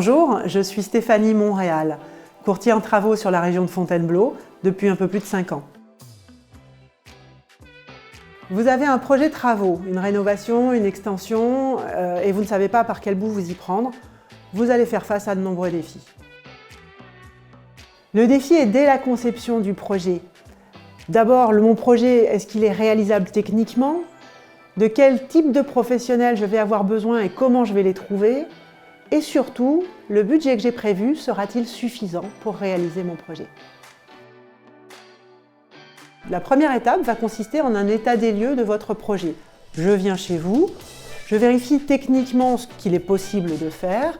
Bonjour, je suis Stéphanie Montréal, courtier en travaux sur la région de Fontainebleau depuis un peu plus de 5 ans. Vous avez un projet de travaux, une rénovation, une extension, et vous ne savez pas par quel bout vous y prendre. Vous allez faire face à de nombreux défis. Le défi est dès la conception du projet. D'abord, mon projet, est-ce qu'il est réalisable techniquement? De quel type de professionnels je vais avoir besoin et comment je vais les trouver? Et surtout, le budget que j'ai prévu sera-t-il suffisant pour réaliser mon projet? La première étape va consister en un état des lieux de votre projet. Je viens chez vous, je vérifie techniquement ce qu'il est possible de faire.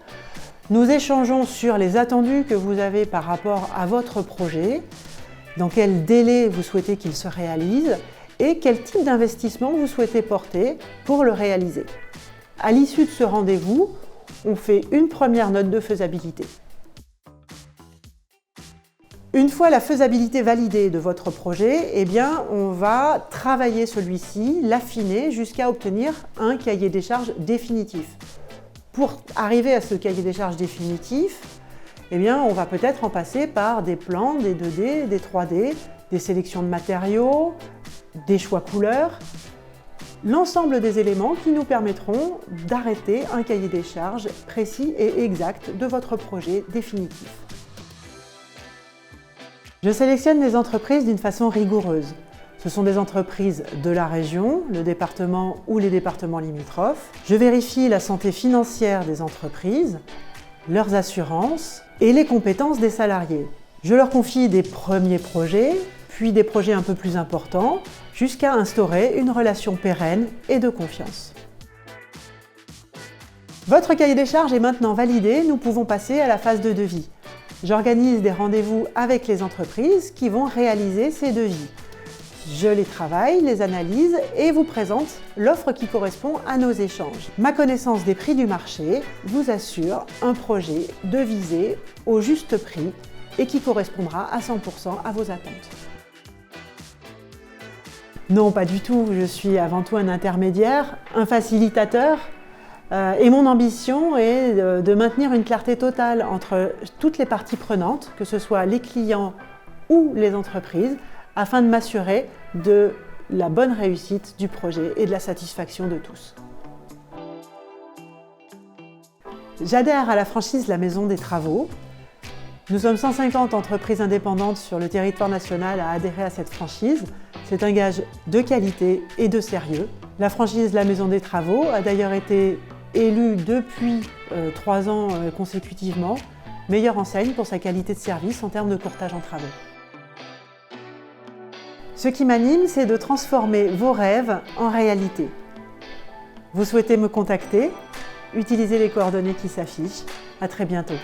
Nous échangeons sur les attendus que vous avez par rapport à votre projet, dans quel délai vous souhaitez qu'il se réalise et quel type d'investissement vous souhaitez porter pour le réaliser. À l'issue de ce rendez-vous, on fait une première note de faisabilité. Une fois la faisabilité validée de votre projet, on va travailler celui-ci, l'affiner jusqu'à obtenir un cahier des charges définitif. Pour arriver à ce cahier des charges définitif, on va peut-être en passer par des plans, des 2D, des 3D, des sélections de matériaux, des choix couleurs, l'ensemble des éléments qui nous permettront d'arrêter un cahier des charges précis et exact de votre projet définitif. Je sélectionne les entreprises d'une façon rigoureuse. Ce sont des entreprises de la région, le département ou les départements limitrophes. Je vérifie la santé financière des entreprises, leurs assurances et les compétences des salariés. Je leur confie des premiers projets, puis des projets un peu plus importants, jusqu'à instaurer une relation pérenne et de confiance. Votre cahier des charges est maintenant validé, nous pouvons passer à la phase de devis. J'organise des rendez-vous avec les entreprises qui vont réaliser ces devis. Je les travaille, les analyse et vous présente l'offre qui correspond à nos échanges. Ma connaissance des prix du marché vous assure un projet devisé au juste prix et qui correspondra à 100% à vos attentes. Non, pas du tout. Je suis avant tout un intermédiaire, un facilitateur. Et mon ambition est de maintenir une clarté totale entre toutes les parties prenantes, que ce soit les clients ou les entreprises, afin de m'assurer de la bonne réussite du projet et de la satisfaction de tous. J'adhère à la franchise La Maison des Travaux. Nous sommes 150 entreprises indépendantes sur le territoire national à adhérer à cette franchise. C'est un gage de qualité et de sérieux. La franchise La Maison des Travaux a d'ailleurs été élue depuis 3 ans consécutivement meilleure enseigne pour sa qualité de service en termes de courtage en travaux. Ce qui m'anime, c'est de transformer vos rêves en réalité. Vous souhaitez me contacter? Utilisez les coordonnées qui s'affichent. À très bientôt.